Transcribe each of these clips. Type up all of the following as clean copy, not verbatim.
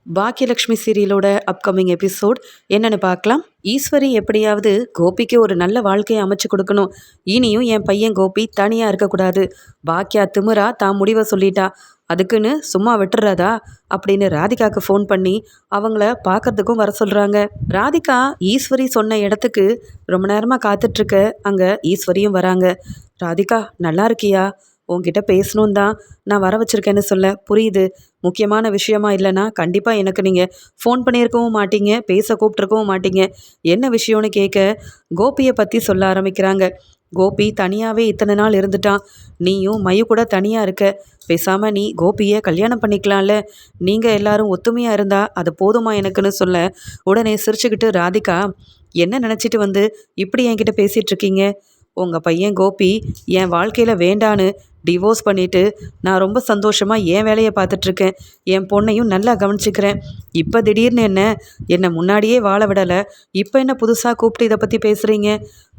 Bhagyalakshmi சீரியலோட upcoming episode என்னன்னு பார்க்கலாம். ஈஸ்வரி எப்படியாவது கோபிக்கு ஒரு நல்ல வாழ்க்கையை அமைச்சு கொடுக்கணும். இனியும் என் பையன் கோபி தனியாக இருக்கக்கூடாது. பாக்கியா திமிரா தான் முடிவை சொல்லிட்டா, அதுக்குன்னு சும்மா விட்டுறதா அப்படின்னு ராதிகாவுக்கு ஃபோன் பண்ணி அவங்கள பார்க்கறதுக்கும் வர சொல்கிறாங்க. ராதிகா ஈஸ்வரி சொன்ன இடத்துக்கு ரொம்ப நேரமாக காத்துட்ருக்க அங்கே ஈஸ்வரியும் வராங்க. ராதிகா நல்லா இருக்கியா? உன்கிட்ட பேசணும் தான் நான் வர வச்சிருக்கேன்னு சொல்ல. புரியுது, முக்கியமான விஷயமா இல்லைன்னா கண்டிப்பாக எனக்கு நீங்கள் ஃபோன் பண்ணியிருக்கவும் மாட்டீங்க, பேச கூப்பிட்ருக்கவும் மாட்டீங்க. என்ன விஷயம்னு கேட்க கோபியை பற்றி சொல்ல ஆரம்பிக்கிறாங்க. கோபி தனியாகவே இத்தனை நாள் இருந்துட்டான். நீயும் மயு கூட தனியாக இருக்க. பேசாமல் நீ கோபியை கல்யாணம் பண்ணிக்கலாம்ல. நீங்கள் எல்லாரும் ஒத்துமையாக இருந்தா அது போதுமா எனக்குன்னு சொல்ல, உடனே சிரிச்சுக்கிட்டு ராதிகா, என்ன நினச்சிட்டு வந்து இப்படி என்கிட்ட பேசிகிட்டு இருக்கீங்க? உங்கள் பையன் கோபி என் வாழ்க்கையில் வேண்டான்னு டிவோர்ஸ் பண்ணிவிட்டு நான் ரொம்ப சந்தோஷமாக என் வேலையை பார்த்துட்ருக்கேன். என் பொண்ணையும் நல்லா கவனிச்சிக்கிறேன். இப்போ திடீர்னு என்னை முன்னாடியே வாழ விடலை. இப்போ என்ன புதுசாக கூப்பிட்டு இதை பற்றி பேசுகிறீங்க?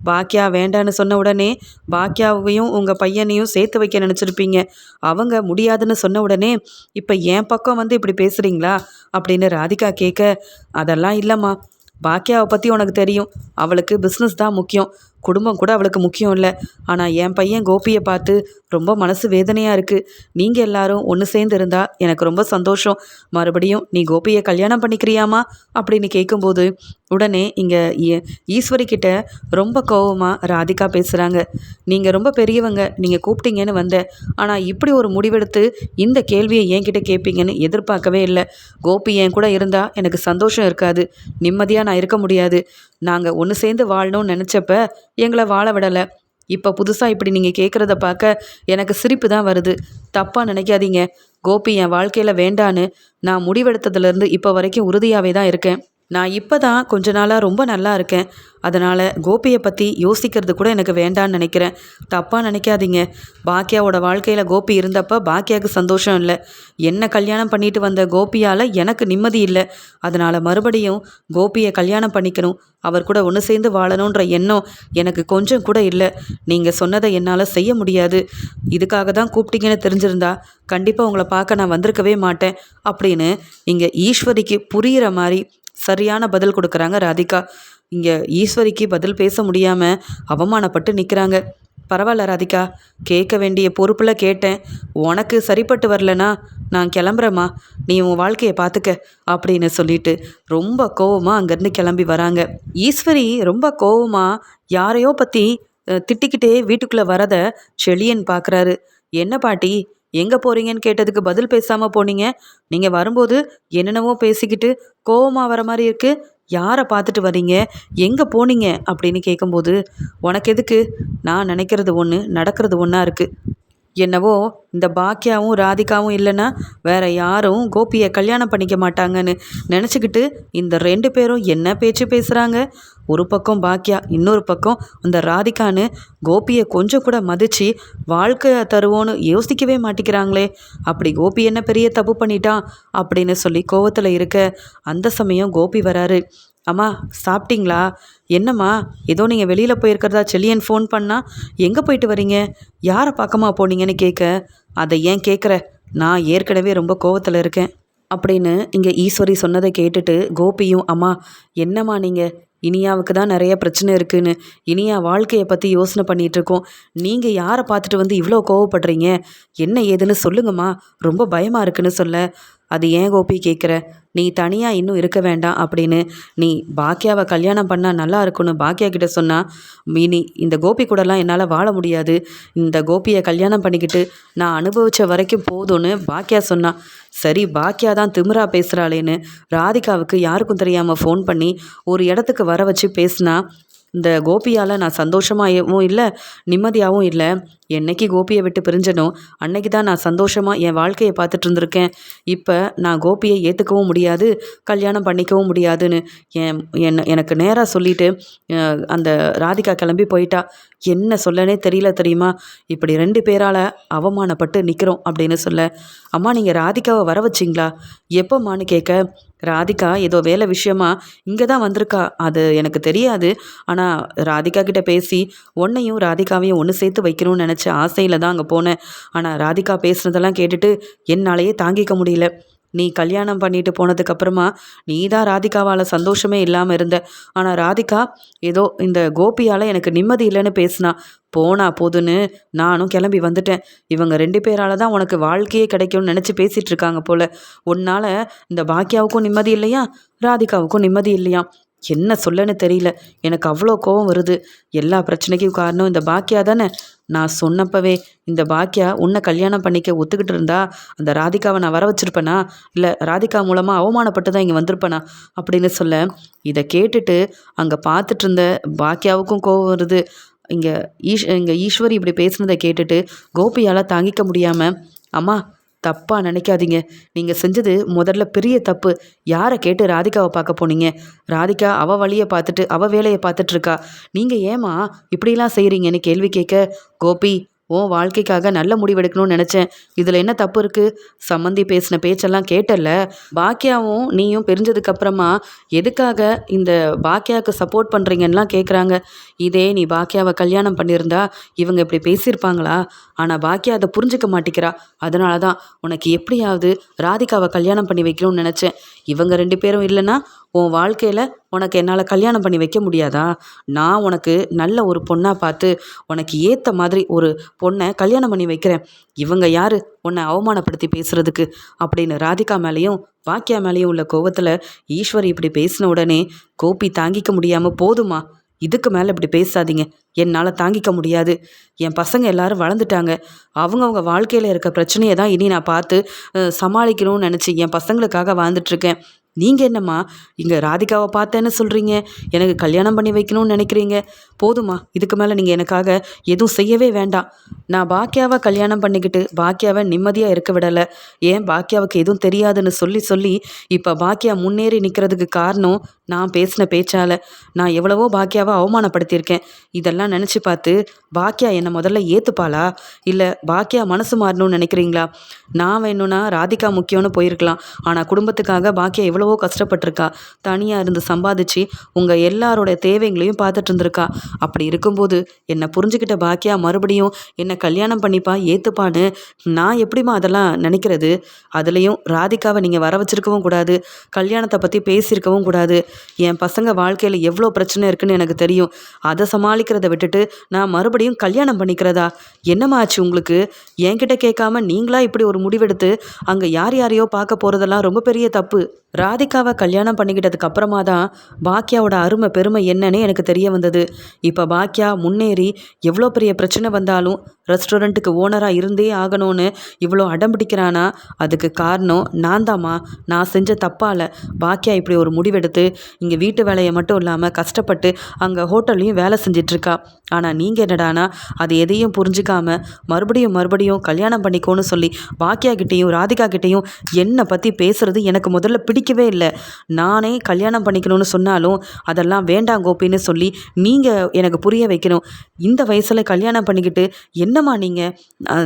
பாக்கியா வேண்டான்னு சொன்ன உடனே பாக்கியாவையும் உங்கள் பையனையும் சேர்த்து வைக்க நினச்சிருப்பீங்க. அவங்க முடியாதுன்னு சொன்ன உடனே இப்போ என் பக்கம் வந்து இப்படி பேசுகிறீங்களா அப்படின்னு ராதிகா கேட்க, அதெல்லாம் இல்லைம்மா. பாக்கியாவை பற்றி உனக்கு தெரியும். அவளுக்கு பிஸ்னஸ் தான் முக்கியம், குடும்பம் கூட அவளுக்கு முக்கியம் இல்லை. ஆனால் என் பையன் கோபியை பார்த்து ரொம்ப மனசு வேதனையாக இருக்குது. நீங்கள் எல்லாரும் ஒன்று சேர்ந்து இருந்தால் எனக்கு ரொம்ப சந்தோஷம். மறுபடியும் நீ கோபியை கல்யாணம் பண்ணிக்கிறியாமா அப்படின்னு கேட்கும்போது உடனே இங்கே ஈஸ்வரி கிட்ட ரொம்ப கோவமாக ராதிகா பேசுகிறாங்க. நீங்கள் ரொம்ப பெரியவங்க, நீங்கள் கூப்பிட்டீங்கன்னு வந்தேன். ஆனால் இப்படி ஒரு முடிவெடுத்து இந்த கேள்வியை என்கிட்ட கேட்பீங்கன்னு எதிர்பார்க்கவே இல்லை. கோபி என் கூட இருந்தால் எனக்கு சந்தோஷம் இருக்காது, நிம்மதியாக நான் இருக்க முடியாது. நாங்கள் ஒன்று சேர்ந்து வாழணும்னு நினச்சப்ப எங்களை வாழ விடலை. இப்போ புதுசாக இப்படி நீங்கள் கேட்குறத பார்க்க எனக்கு சிரிப்பு தான் வருது. தப்பாக நினைக்காதீங்க. கோபி என் வாழ்க்கையில் வேண்டான்னு நான் முடிவெடுத்ததுலேருந்து இப்போ வரைக்கும் உறுதியாகவே தான் இருக்கேன். நான் இப்போ தான் கொஞ்ச நாளாக ரொம்ப நல்லா இருக்கேன். அதனால் கோபியை பற்றி யோசிக்கிறது கூட எனக்கு வேண்டான்னு நினைக்கிறேன். தப்பாக நினைக்காதீங்க. பாக்கியாவோட வாழ்க்கையில் கோபி இருந்தப்போ பாக்கியாவுக்கு சந்தோஷம் இல்லை. என்ன கல்யாணம் பண்ணிட்டு வந்த கோபியால் எனக்கு நிம்மதி இல்லை. அதனால் மறுபடியும் கோபியை கல்யாணம் பண்ணிக்கணும், அவர் கூட ஒன்று சேர்ந்து வாழணுன்ற எண்ணம் எனக்கு கொஞ்சம் கூட இல்லை. நீங்கள் சொன்னதை என்னால் செய்ய முடியாது. இதுக்காக தான் கூப்பிட்டீங்கன்னு தெரிஞ்சிருந்தா கண்டிப்பாக உங்களை பார்க்க நான் வந்திருக்கவே மாட்டேன் அப்படின்னு இங்கே ஈஸ்வரிக்கு புரிகிற மாதிரி சரியான பதில் கொடுக்குறாங்க ராதிகா. இங்கே ஈஸ்வரிக்கு பதில் பேச முடியாமல் அவமானப்பட்டு நிற்கிறாங்க. பரவாயில்ல ராதிகா, கேட்க வேண்டிய பொறுப்பில் கேட்டேன். உனக்கு சரிப்பட்டு வரலனா நான் கிளம்புறேம்மா, நீ உன் வாழ்க்கையை பார்த்துக்க அப்படின்னு சொல்லிட்டு ரொம்ப கோவமாக அங்கேருந்து கிளம்பி வராங்க. ஈஸ்வரி ரொம்ப கோவமாக யாரையோ பற்றி திட்டிக்கிட்டே வீட்டுக்குள்ளே வரதை செழியன் பார்க்குறாரு. என்ன பாட்டி, எங்கே போகிறீங்கன்னு கேட்டதுக்கு பதில் பேசாமல் போனீங்க. நீங்கள் வரும்போது என்னென்னவோ பேசிக்கிட்டு கோவமாக வர மாதிரி இருக்குது. யாரை பார்த்துட்டு வரீங்க, எங்கே போனீங்க அப்படின்னு கேட்கும்போது, உனக்கு எதுக்கு? நான் நினைக்கிறது ஒன்று, நடக்கிறது ஒன்றா இருக்குது. என்னவோ இந்த பாக்கியாவும் ராதிகாவும் இல்லைன்னா வேற யாரும் கோபியை கல்யாணம் பண்ணிக்க மாட்டாங்கன்னு நினச்சிக்கிட்டு இந்த 2 பேரும் என்ன பேச்சு பேசுகிறாங்க. ஒரு பக்கம் பாக்கியா, இன்னொரு பக்கம் அந்த ராதிகான்னு கோபியை கொஞ்சம் கூட மதித்து வாழ்க்கை தருவோன்னு யோசிக்கவே மாட்டேங்கிறாங்களே. அப்படி கோபி என்ன பெரிய தப்பு பண்ணிட்டான் அப்படின்னு சொல்லி கோவத்தில் இருக்க அந்த சமயம் கோபி வராரு. அம்மா சாப்பிட்டீங்களா? என்னம்மா ஏதோ நீங்கள் வெளியில் போயிருக்கிறதா செல்லியன் ஃபோன் பண்ணால், எங்கே போயிட்டு வரீங்க, யாரை பார்க்கமா போனீங்கன்னு கேட்க, அதை ஏன் கேட்குற, நான் ஏற்கனவே ரொம்ப கோவத்தில் இருக்கேன் அப்படின்னு இங்கே ஈஸ்வரி சொன்னதை கேட்டுட்டு கோபியும், அம்மா என்னம்மா நீங்கள், இனியாவுக்கு தான் நிறைய பிரச்சனை இருக்குன்னு இனியா வாழ்க்கையை பற்றி யோசனை பண்ணிகிட்ருக்கோம். நீங்கள் யாரை பார்த்துட்டு வந்து இவ்வளோ கோவப்படுறீங்க, என்ன ஏதுன்னு சொல்லுங்கம்மா, ரொம்ப பயமாக இருக்குன்னு சொல்ல, அது ஏன் கோபி கேட்குற, நீ தனியாக இன்னும் இருக்க வேண்டாம் அப்படின்னு நீ பாக்கியாவை கல்யாணம் பண்ணால் நல்லா இருக்குன்னு பாக்கியா கிட்ட சொன்னால், இனி இந்த கோபி கூடலாம் என்னால் வாழ முடியாது, இந்த கோபியை கல்யாணம் பண்ணிக்கிட்டு நான் அனுபவித்த வரைக்கும் போதும்னு பாக்கியா சொன்னான். சரி, பாக்கியா தான் திமிரா பேசுகிறாளேன்னு ராதிகாவுக்கு யாருக்கும் தெரியாமல் ஃபோன் பண்ணி ஒரு இடத்துக்கு வர வச்சு பேசினா, இந்த கோபியால் நான் சந்தோஷமாகவும் இல்லை, நிம்மதியாகவும் இல்லை. என்னைக்கு கோபியை விட்டு பிரிஞ்சனோ அன்னைக்கு தான் நான் சந்தோஷமாக என் வாழ்க்கையை பார்த்துட்டு இருந்திருக்கேன். இப்போ நான் கோபியை ஏற்றுக்கவும் முடியாது, கல்யாணம் பண்ணிக்கவும் முடியாதுன்னு எனக்கு நேராக சொல்லிவிட்டு அந்த ராதிகா கிளம்பி போயிட்டா. என்ன சொல்லனே தெரியல தெரியுமா? இப்படி 2 பேரால் அவமானப்பட்டு நிற்கிறோம் அப்படின்னு சொல்ல, அம்மா நீங்கள் ராதிகாவை வர வச்சிங்களா? எப்போம்மான்னு கேட்க, ராதிகா ஏதோ வேலை விஷயமா இங்கே தான் வந்திருக்கா, அது எனக்கு தெரியாது. ஆனால் ராதிகா கிட்ட பேசி உன்னையும் ராதிகாவையும் ஒன்று சேர்த்து வைக்கணும்னு நினச்ச ஆசையில் தான் அங்கே போனேன். ஆனால் ராதிகா பேசுனதெல்லாம் கேட்டுட்டு என்னாலேயே தாங்கிக்க முடியல. நீ கல்யாணம் பண்ணிட்டு போனதுக்கப்புறமா நீ தான் ராதிகாவால் சந்தோஷமே இல்லாமல் இருந்த. ஆனால் ராதிகா ஏதோ இந்த கோபியால் எனக்கு நிம்மதி இல்லைன்னு பேசினா. போனா போதுன்னு நானும் கிளம்பி வந்துட்டேன். இவங்க 2 பேரால தான் உனக்கு வாழ்க்கையே கிடைக்கும்னு நினச்சி பேசிகிட்டு இருக்காங்க போல. உன்னால் இந்த பாக்கியாவுக்கும் நிம்மதி இல்லையா, ராதிகாவுக்கும் நிம்மதி இல்லையா? என்ன சொல்லன்னு தெரியல. எனக்கு அவ்வளோ கோவம் வருது. எல்லா பிரச்சனைக்கும் காரணம் இந்த பாக்கியா தானே. நான் சொன்னப்பவே இந்த பாக்கியா உன்னை கல்யாணம் பண்ணிக்க ஒத்துக்கிட்டு இருந்தா அந்த ராதிகாவை நான் வர வச்சிருப்பேனா, இல்லை ராதிகா மூலமாக அவமானப்பட்டு தான் இங்கே வந்திருப்பேனா அப்படின்னு சொல்ல, இதை கேட்டுட்டு அங்கே பார்த்துட்டு இருந்த பாக்கியாவுக்கும் கோவம் வருது. இங்கே ஈஸ்வரி இப்படி பேசுனதை கேட்டுட்டு கோபியால் தாங்கிக்க முடியாமல், அம்மா தப்பாக நினைக்காதீங்க. நீங்கள் செஞ்சது முதல்ல பெரிய தப்பு. யாரை கேட்டு ராதிகாவை பார்க்க போனீங்க? ராதிகா அவள் வழியை பார்த்துட்டு அவள் வேலையை பார்த்துட்ருக்கா. நீங்கள் ஏம்மா இப்படிலாம் செய்கிறீங்கன்னு கேள்வி கேட்க, கோபி உன் வாழ்க்கைக்காக நல்ல முடிவெடுக்கணும்னு நினச்சேன். இதில் என்ன தப்பு இருக்குது? சம்மந்தி பேசின பேச்செல்லாம் கேட்டல்ல. பாக்கியாவும் நீயும் பிரிஞ்சதுக்கப்புறமா எதுக்காக இந்த பாக்கியாவுக்கு சப்போர்ட் பண்ணுறீங்கன்னெலாம் கேட்குறாங்க. இதே நீ பாக்கியாவை கல்யாணம் பண்ணியிருந்தா இவங்க இப்படி பேசியிருப்பாங்களா? ஆனால் பாக்கியா அதை புரிஞ்சுக்க மாட்டேங்கிறா. அதனால தான் உனக்கு எப்படியாவது ராதிகாவை கல்யாணம் பண்ணி வைக்கணும்னு நினச்சேன். இவங்க 2 பேரும் இல்லைன்னா உன் வாழ்க்கையில் உனக்கு என்னால் கல்யாணம் பண்ணி வைக்க முடியாதா? நான் உனக்கு நல்ல ஒரு பொண்ணாக பார்த்து உனக்கு ஏற்ற மாதிரி ஒரு பொண்ணை கல்யாணம் பண்ணி வைக்கிறேன். இவங்க யார் உன்னை அவமானப்படுத்தி பேசுகிறதுக்கு அப்படின்னு ராதிகா மேலேயும் பாக்கியா மேலேயும் உள்ள கோவத்தில் ஈஸ்வரி இப்படி பேசின உடனே கோபி தாங்கிக்க முடியாமல், போதுமா இதுக்கு மேலே இப்படி பேசாதீங்க, என்னால் தாங்கிக்க முடியாது. என் பசங்க எல்லாரும் வளர்ந்துட்டாங்க. அவங்கவுங்க வாழ்க்கையில் இருக்க பிரச்சனையை தான் இனி நான் பார்த்து சமாளிக்கணும்னு நினச்சி என் பசங்களுக்காக வாழ்ந்துட்டுருக்கேன். நீங்கள் என்னம்மா இங்கே ராதிகாவை பார்த்தேன்னு சொல்கிறீங்க, எனக்கு கல்யாணம் பண்ணி வைக்கணும்னு நினைக்கிறீங்க? போதுமா, இதுக்கு மேலே நீங்கள் எனக்காக எதுவும் செய்யவே வேண்டாம். நான் பாக்கியாவை கல்யாணம் பண்ணிக்கிட்டு பாக்கியாவை நிம்மதியாக இருக்க விடலை. ஏன் பாக்கியாவுக்கு எதுவும் தெரியாதுன்னு சொல்லி சொல்லி இப்போ பாக்கியா முன்னேறி நிற்கிறதுக்கு காரணம் நான் பேசின பேச்சால். நான் எவ்வளவோ பாக்கியாவை அவமானப்படுத்தியிருக்கேன். இதெல்லாம் நினச்சி பார்த்து பாக்கியா என்னை முதல்ல ஏற்றுப்பாளா, இல்லை பாக்கியா மனசு மாறணும்னு நினைக்கிறீங்களா? நான் வேணும்னா ராதிகா முக்கியம்னு போயிருக்கலாம். ஆனால் குடும்பத்துக்காக பாக்கியா எவ்வளவோ கஷ்டப்பட்டிருக்கா. தனியாக இருந்து சம்பாதிச்சு உங்கள் எல்லாரோட தேவைங்களையும் பார்த்துட்டு இருந்திருக்கா. அப்படி இருக்கும்போது என்னை புரிஞ்சுக்கிட்ட பாக்கியா மறுபடியும் என்னை கல்யாணம் பண்ணிப்பா ஏற்றுப்பான்னு நான் எப்படிமா அதெல்லாம் நினைக்கிறது? அதுலேயும் ராதிகாவை நீங்கள் வர வச்சிருக்கவும் கூடாது, கல்யாணத்தை பற்றி பேசியிருக்கவும் கூடாது. என் பசங்க வாழ்க்கையில் எவ்வளோ பிரச்சனை இருக்குன்னு எனக்கு தெரியும். அதை சமாளிக்கிறத விட்டுட்டு நான் மறுபடியும் கல்யாணம் பண்ணிக்கிறதா? என்னம்மா ஆச்சு உங்களுக்கு? என்கிட்ட கேட்காம நீங்களா இப்படி ஒரு முடிவெடுத்து அங்கே யார் யாரையோ பார்க்க போகிறதெல்லாம் ரொம்ப பெரிய தப்பு. ராதிகாவை கல்யாணம் பண்ணிக்கிட்டதுக்கு அப்புறமா தான் பாக்கியாவோட அருமை பெருமை என்னன்னு எனக்கு தெரிய வந்தது. இப்போ பாக்கியா முன்னேறி எவ்வளோ பெரிய பிரச்சனை வந்தாலும் ரெஸ்டாரண்ட்டுக்கு ஓனராக இருந்தே ஆகணும்னு இவ்வளோ அடம்பிடிக்கிறானா, அதுக்கு காரணம் நான் தாம்மா. நான் செஞ்ச தப்பால் பாக்கியா இப்படி ஒரு முடிவெடுத்து இங்கே வீட்டு வேலையை மட்டும் இல்லாமல் கஷ்டப்பட்டு அங்கே ஹோட்டல்லையும் வேலை செஞ்சிட்ருக்கா. ஆனால் நீங்கள் என்னடானா அது எதையும் புரிஞ்சிக்காமல் மறுபடியும் கல்யாணம் பண்ணிக்கோன்னு சொல்லி பாக்கியா கிட்டேயும் ராதிகா கிட்டேயும் என்னை பற்றி பேசுகிறது எனக்கு முதல்ல பிடிக்கவே இல்லை. நானே கல்யாணம் பண்ணிக்கணும்னு சொன்னாலும் அதெல்லாம் வேண்டாம் கோபின்னு சொல்லி நீங்கள் எனக்கு புரிய வைக்கணும். இந்த வயசில் கல்யாணம் பண்ணிக்கிட்டு என்னம்மா நீங்கள்,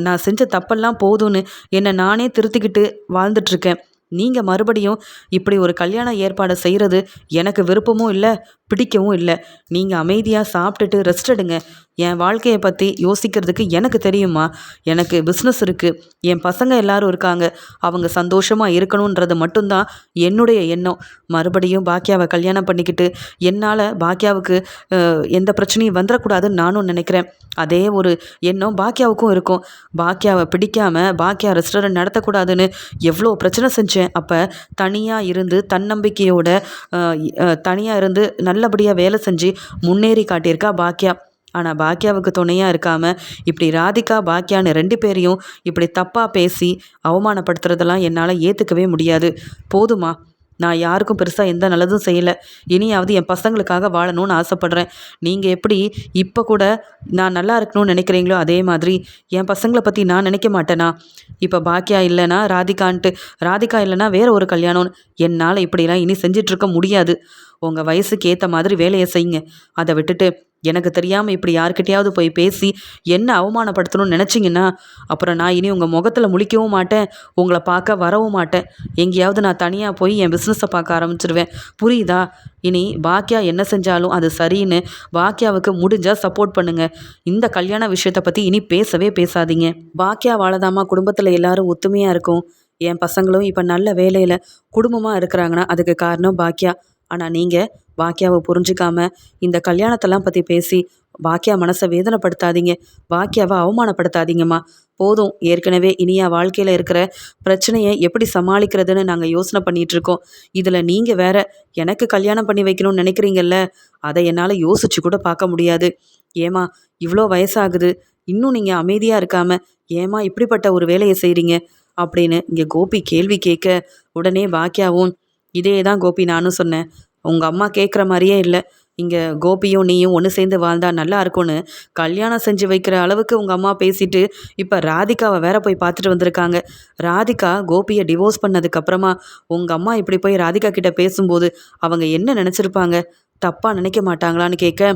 நான் செஞ்ச தப்பெல்லாம் போதும்னு என்னை நானே திருத்திக்கிட்டு வாழ்ந்துட்டுருக்கேன். நீங்கள் மறுபடியும் இப்படி ஒரு கல்யாண ஏற்பாடு செய்கிறது எனக்கு விருப்பமும் இல்லை, பிடிக்கவும் இல்லை. நீங்கள் அமைதியாக சாப்பிட்டுட்டு ரெஸ்ட் எடுங்க. என் வாழ்க்கையை பற்றி யோசிக்கிறதுக்கு எனக்கு தெரியுமா. எனக்கு பிஸ்னஸ் இருக்குது, என் பசங்க எல்லாரும் இருக்காங்க, அவங்க சந்தோஷமாக இருக்கணுன்றது மட்டும்தான் என்னுடைய எண்ணம். மறுபடியும் பாக்கியாவை கல்யாணம் பண்ணிக்கிட்டு என்னால் பாக்கியாவுக்கு எந்த பிரச்சனையும் வந்துடக்கூடாதுன்னு நானும் நினைக்கிறேன். அதே ஒரு எண்ணம் பாக்கியாவுக்கும் இருக்கும். பாக்கியாவை பிடிக்காமல் பாக்கியா ரெஸ்டாரண்ட் நடத்தக்கூடாதுன்னு எவ்வளோ பிரச்சனை செஞ்சேன். அப்போ தனியாக இருந்து தன்னம்பிக்கையோட தனியாக இருந்து நல்லபடியாக வேலை செஞ்சு முன்னேறி காட்டியிருக்கா பாக்கியா. ஆனால் பாக்கியாவுக்கு துணையாக இருக்காமல் இப்படி ராதிகா பாக்கியான்னு 2 பேரையும் இப்படி தப்பாக பேசி அவமானப்படுத்துறதெல்லாம் என்னால் ஏற்றுக்கவே முடியாது. போதுமா, நான் யாருக்கும் பெருசாக எந்த நல்லதும் செய்யலை. இனியாவது என் பசங்களுக்காக வாழணும்னு ஆசைப்பட்றேன். நீங்கள் எப்படி இப்போ கூட நான் நல்லா இருக்கணும்னு நினைக்கிறீங்களோ அதே மாதிரி என் பசங்களை பற்றி நான் நினைக்க மாட்டேனா? இப்போ பாக்கியா இல்லைனா ராதிகா இல்லைனா வேறு ஒரு கல்யாணம்னு என்னால் இப்படிலாம் இனி செஞ்சிட்ருக்க முடியாது. உங்கள் வயசுக்கு ஏற்ற மாதிரி வேலையை செய்யுங்க. அதை விட்டுட்டு எனக்கு தெரியாமல் இப்படி யார்கிட்டையாவது போய் பேசி என்ன அவமானப்படுத்தணும்னு நினச்சிங்கன்னா அப்புறம் நான் இனி உங்கள் முகத்தில் முழிக்கவும் மாட்டேன், உங்களை பார்க்க வரவும் மாட்டேன். எங்கேயாவது நான் தனியாக போய் என் பிஸ்னஸை பார்க்க ஆரம்பிச்சிருவேன். புரியுதா? இனி பாக்கியா என்ன செஞ்சாலும் அது சரின்னு பாக்கியாவுக்கு முடிஞ்சால் சப்போர்ட் பண்ணுங்கள். இந்த கல்யாண விஷயத்தை பற்றி இனி பேசவே பேசாதீங்க. பாக்கியா வாழதாமா குடும்பத்தில் எல்லாரும் ஒத்துமையாக இருக்கும். என் பசங்களும் இப்போ நல்ல வேலையில் குடும்பமாக இருக்கிறாங்கன்னா அதுக்கு காரணம் பாக்கியா. ஆனால் நீங்கள் பாக்கியாவை புரிஞ்சுக்காம இந்த கல்யாணத்தெல்லாம் பற்றி பேசி பாக்கியா மனசை வேதனைப்படுத்தாதீங்க. பாக்கியாவை அவமானப்படுத்தாதீங்கம்மா. போதும், ஏற்கனவே இனியா வாழ்க்கையில் இருக்கிற பிரச்சனையை எப்படி சமாளிக்கிறதுன்னு நாங்கள் யோசனை பண்ணிட்டு இருக்கோம். இதில் நீங்கள் வேற எனக்கு கல்யாணம் பண்ணி வைக்கணும்னு நினைக்கிறீங்கல்ல, அதை என்னால் யோசிச்சு கூட பார்க்க முடியாது. ஏமா இவ்வளோ வயசாகுது, இன்னும் நீங்கள் அமைதியாக இருக்காம ஏமா இப்படிப்பட்ட ஒரு வேலையை செய்கிறீங்க அப்படின்னு இங்கே கோபி கேள்வி கேட்க, உடனே பாக்கியாவும் இதே தான் கோபி நானும் சொன்னேன். உங்கள் அம்மா கேட்குற மாதிரியே இல்லை. இங்கே கோபியும் நீயும் ஒன்று சேர்ந்து வாழ்ந்தா நல்லா இருக்கும்னு கல்யாணம் செஞ்சு வைக்கிற அளவுக்கு உங்கள் அம்மா பேசிட்டு இப்போ ராதிகாவை வேற போய் பார்த்துட்டு வந்திருக்காங்க. ராதிகா கோபியை டிவோர்ஸ் பண்ணதுக்கப்புறமா உங்கள் அம்மா இப்படி போய் ராதிகா கிட்ட பேசும்போது அவங்க என்ன நினச்சிருப்பாங்க? தப்பாக நினைக்க மாட்டாங்களான்னு கேட்க,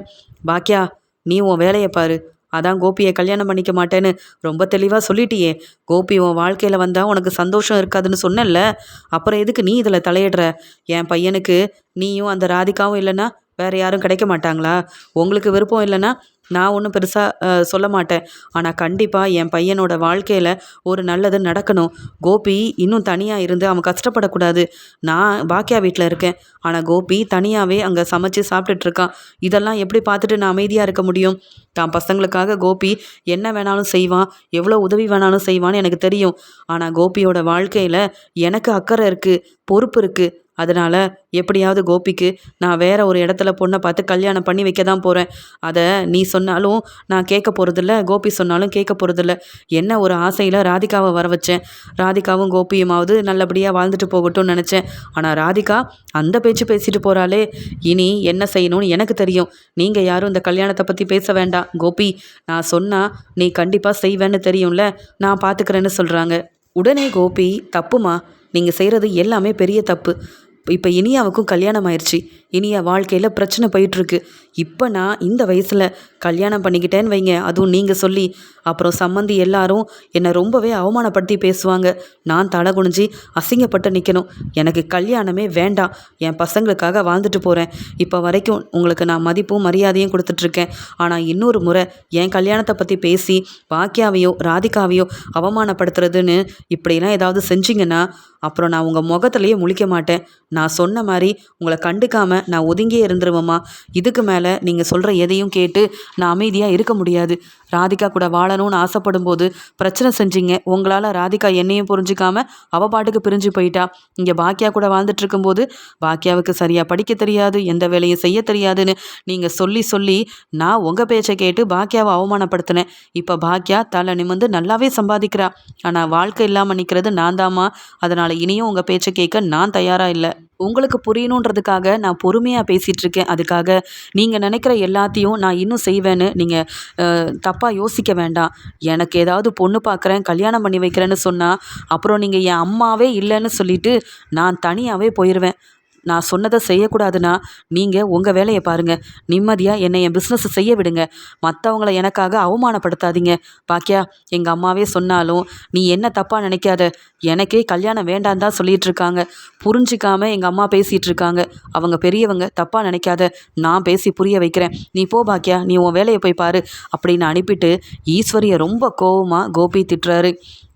பாக்கியா நீ உன் வேலையை பாரு. அதான் கோபியை கல்யாணம் பண்ணிக்க மாட்டேன்னு ரொம்ப தெளிவாக சொல்லிட்டியே. கோபி உன் வாழ்க்கையில் வந்தால் உனக்கு சந்தோஷம் இருக்காதுன்னு சொன்னல, அப்புறம் எதுக்கு நீ இதில் தலையிடுற? என் பையனுக்கு நீயும் அந்த ராதிகாவும் இல்லைன்னா வேறு யாரும் கிடைக்க மாட்டாங்களா? உங்களுக்கு விருப்பம் இல்லைன்னா நான் ஒன்றும் பெருசாக சொல்ல மாட்டேன். ஆனால் கண்டிப்பாக என் பையனோட வாழ்க்கையில் ஒரு நல்லது நடக்கணும். கோபி இன்னும் தனியாக இருந்து அவன் கஷ்டப்படக்கூடாது. நான் பாக்கியா வீட்டில் இருக்கேன், ஆனால் கோபி தனியாகவே அங்கே சமைச்சு சாப்பிட்டுட்டு இருக்கான். இதெல்லாம் எப்படி பார்த்துட்டு நான் அமைதியாக இருக்க முடியும்? தான் பசங்களுக்காக கோபி என்ன வேணாலும் செய்வான், எவ்வளோ உதவி வேணாலும் செய்வான்னு எனக்கு தெரியும். ஆனால் கோபியோட வாழ்க்கையில் எனக்கு அக்கறை இருக்குது, பொறுப்பு இருக்குது. அதனால் எப்படியாவது கோபிக்கு நான் வேற ஒரு இடத்துல பொண்ணை பார்த்து கல்யாணம் பண்ணி வைக்க தான் போகிறேன். அதை நீ சொன்னாலும் நான் கேட்க போகிறதில்ல, கோபி சொன்னாலும் கேட்க போகிறதில்ல. என்ன ஒரு ஆசையில் ராதிகாவை வர வச்சேன். ராதிகாவும் கோபியுமாவது நல்லபடியாக வாழ்ந்துட்டு போகட்டும்னு நினச்சேன். ஆனால் ராதிகா அந்த பேச்சு பேசிட்டு போகிறாளே. இனி என்ன செய்யணும்னு எனக்கு தெரியும். நீங்கள் யாரும் இந்த கல்யாணத்தை பற்றி பேச வேண்டாம். கோபி நான் சொன்னால் நீ கண்டிப்பாக செய்வேன்னு தெரியும்ல, நான் பார்த்துக்கிறேன்னு சொல்கிறாங்க. உடனே கோபி, தப்புமா, நீங்கள் செய்கிறது எல்லாமே பெரிய தப்பு. இப்போ இனியாவுக்கும் கல்யாணம் ஆயிடுச்சு. இனியா வாழ்க்கையில் பிரச்சனை போயிட்டுருக்கு. இப்போ நான் இந்த வயசில் கல்யாணம் பண்ணிக்கிட்டேன்னு வைங்க, அதுவும் நீங்கள் சொல்லி, அப்புறம் சம்மந்தி எல்லாரும் என்னை ரொம்பவே அவமானப்படுத்தி பேசுவாங்க. நான் தலை குனிஞ்சி அசிங்கப்பட்டு நிற்கணும். எனக்கு கல்யாணமே வேண்டாம். என் பசங்களுக்காக வாழ்ந்துட்டு போகிறேன். இப்போ வரைக்கும் உங்களுக்கு நான் மதிப்பும் மரியாதையும் கொடுத்துட்ருக்கேன். ஆனால் இன்னொரு முறை என் கல்யாணத்தை பற்றி பேசி பாக்கியாவையோ ராதிகாவையோ அவமானப்படுத்துறதுன்னு இப்படிலாம் ஏதாவது செஞ்சிங்கன்னா அப்புறம் நான் உங்கள் முகத்துலேயே முழிக்க மாட்டேன். நான் சொன்ன மாதிரி உங்களை கண்டுக்காமல் நான் ஒதுங்கியே இருந்துருவேம்மா. இதுக்கு மேலே நீங்கள் சொல்கிற எதையும் கேட்டு நான் அமைதியாக இருக்க முடியாது. ராதிகா கூட வாழணும்னு ஆசைப்படும் போது பிரச்சனை செஞ்சீங்க. உங்களால் ராதிகா என்னையும் புரிஞ்சிக்காம அவள் பாட்டுக்கு பிரிஞ்சு போயிட்டா. இங்கே பாக்கியா கூட வாழ்ந்துட்டு இருக்கும்போது பாக்கியாவுக்கு சரியாக படிக்க தெரியாது, எந்த வேலையும் செய்ய தெரியாதுன்னு நீங்கள் சொல்லி சொல்லி நான் உங்கள் பேச்சை கேட்டு பாக்கியாவை அவமானப்படுத்தினேன். இப்போ பாக்கியா தலை நிமிர்ந்து நல்லாவே சம்பாதிக்கிறா. ஆனால் வாழ்க்கை இல்லாமல் நிற்கிறது நான் தாம்மா. அதனால் இனியும் உங்கள் பேச்சை கேட்க நான் தயாராக இல்லை. உங்களுக்கு புரியணுன்றதுக்காக நான் பொறுமையாக பேசிகிட்டு இருக்கேன். அதுக்காக நீங்கள் நினைக்கிற எல்லாத்தையும் நான் இன்னும் செய்வேன்னு நீங்கள் தப்பாக யோசிக்க வேண்டாம். எனக்கு ஏதாவது பொண்ணு பார்க்குறேன், கல்யாணம் பண்ணி வைக்கிறேன்னு சொன்னால் அப்புறம் நீங்கள் என் அம்மாவே இல்லைன்னு சொல்லிவிட்டு நான் தனியாகவே போயிடுவேன். நான் சொன்னதை செய்யக்கூடாதுன்னா நீங்கள் உங்கள் வேலையை பாருங்கள். நிம்மதியாக என்னை என் பிஸ்னஸ் செய்ய விடுங்க. மற்றவங்கள எனக்காக அவமானப்படுத்தாதீங்க. பாக்கியா, எங்கள் அம்மாவே சொன்னாலும் நீ என்ன தப்பாக நினைக்காத. எனக்கே கல்யாணம் வேண்டாம் தான் சொல்லிகிட்டு இருக்காங்க. புரிஞ்சிக்காமல் எங்கள் அம்மா பேசிகிட்டு இருக்காங்க. அவங்க பெரியவங்க, தப்பாக நினைக்காத. நான் பேசி புரிய வைக்கிறேன். நீ போ பாக்கியா, நீ உன் வேலையை போய் பாரு அப்படின்னு அனுப்பிட்டு ஈஸ்வரியை ரொம்ப கோவமாக கோபி திட்டுறாரு.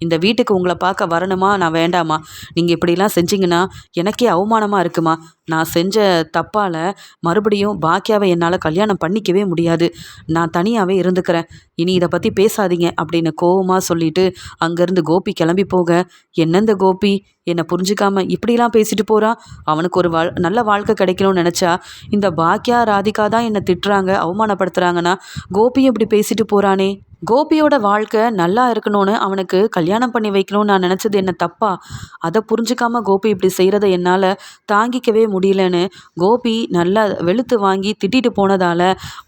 இந்த வீட்டுக்கு உங்களை பார்க்க வரணுமா நான் வேண்டாமா? நீங்கள் இப்படிலாம் செஞ்சிங்கன்னா எனக்கே அவமானமாக இருக்குமா? நான் செஞ்ச தப்பால் மறுபடியும் பாக்கியாவை என்னால் கல்யாணம் பண்ணிக்கவே முடியாது. நான் தனியாகவே இருந்துக்கிறேன். இனி இதை பற்றி பேசாதீங்க அப்படின்னு கோவமாக சொல்லிட்டு அங்கேருந்து கோபி கிளம்பி போக, என்னந்த கோபி என்னை புரிஞ்சிக்காம இப்படிலாம் பேசிட்டு போகிறான். அவனுக்கு ஒரு நல்ல வாழ்க்கை கிடைக்கணும்னு நினச்சா இந்த பாக்கியா ராதிகா தான் என்னை திட்டுறாங்க, அவமானப்படுத்துகிறாங்கன்னா கோபியும் இப்படி பேசிட்டு போகிறானே. கோபியோட வாழ்க்கை நல்லா இருக்கணும்னு அவனுக்கு கல்யாணம் பண்ணி வைக்கணும்னு நான் நினச்சது என்ன தப்பா? அதை புரிஞ்சுக்காம கோபி இப்படி செய்கிறத என்னால் தாங்கிக்கவே முடியலன்னு கோபி நல்லா வெளுத்து வாங்கி திட்டிட்டு போனதால்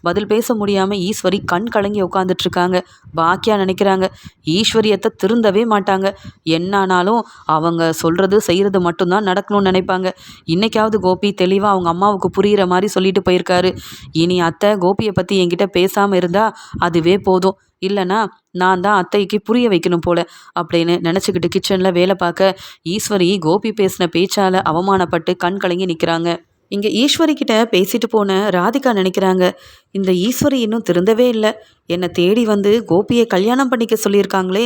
பதில் பேச முடியாமல் ஈஸ்வரி கண் கலங்கி உட்காந்துட்ருக்காங்க. பாக்கியா நினைக்கிறாங்க ஈஸ்வரியத்தை திருந்தவே மாட்டாங்க. என்னானாலும் அவங்க சொல்கிறது செய்கிறது மட்டும்தான் நடக்கணும்னு நினைப்பாங்க. இன்றைக்காவது கோபி தெளிவாக அவங்க அம்மாவுக்கு புரிகிற மாதிரி சொல்லிட்டு போயிருக்காரு. இனி அத்தை கோபியை பற்றி என்கிட்ட பேசாமல் இருந்தால் அதுவே போதும். இல்லைனா நான் தான் அத்தைக்கு புரிய வைக்கணும் போல அப்படின்னு நினச்சிக்கிட்டு கிச்சனில் வேலை பார்க்க ஈஸ்வரி கோபி பேசின பேச்சால் அவமானப்பட்டு கண் கலங்கி நிற்கிறாங்க. இங்க ஈஸ்வரி கிட்ட பேசிட்டு போன ராதிகா நினைக்கிறாங்க, இந்த ஈஸ்வரி இன்னும் திருந்தவே இல்லை. என்னை தேடி வந்து கோபியை கல்யாணம் பண்ணிக்க சொல்லியிருக்காங்களே,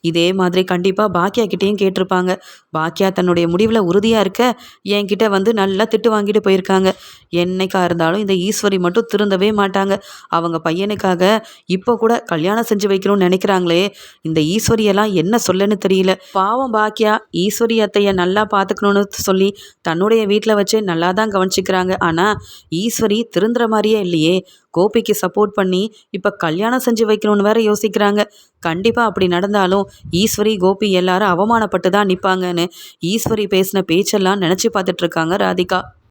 இதே மாதிரி கண்டிப்பாக பாக்கியா கிட்டேயும் கேட்டிருப்பாங்க. பாக்கியா தன்னுடைய முடிவில் உறுதியாக இருக்க என்கிட்ட வந்து நல்லா திட்டு வாங்கிட்டு போயிருக்காங்க. என்னைக்கா இருந்தாலும் இந்த ஈஸ்வரி மட்டும் திருந்தவே மாட்டாங்க. அவங்க பையனுக்காக இப்போ கூட கல்யாணம் செஞ்சு வைக்கணும்னு நினைக்கிறாங்களே, இந்த ஈஸ்வரியெல்லாம் என்ன சொல்லன்னு தெரியல. பாவம் பாக்கியா ஈஸ்வரி அத்தையை நல்லா பார்த்துக்கணும்னு சொல்லி தன்னுடைய வீட்டில் வச்சு நல்லா தான் கவனிச்சிக்கிறாங்க. ஆனால் ஈஸ்வரி திருந்துற மாதிரியே இல்லையே. கோபிக்கு சப்போர்ட் பண்ணி இப்போ கல்யாணம் செஞ்சு வைக்கணும்னு வேற யோசிக்கிறாங்க. கண்டிப்பாக அப்படி நடந்தாலும் ஈஸ்வரி கோபி எல்லாரும் அவமானப்பட்டு தான் நிற்பாங்கன்னு ஈஸ்வரி பேசின பேச்செல்லாம் நினச்சி பார்த்துட்டு இருக்காங்க ராதிகா.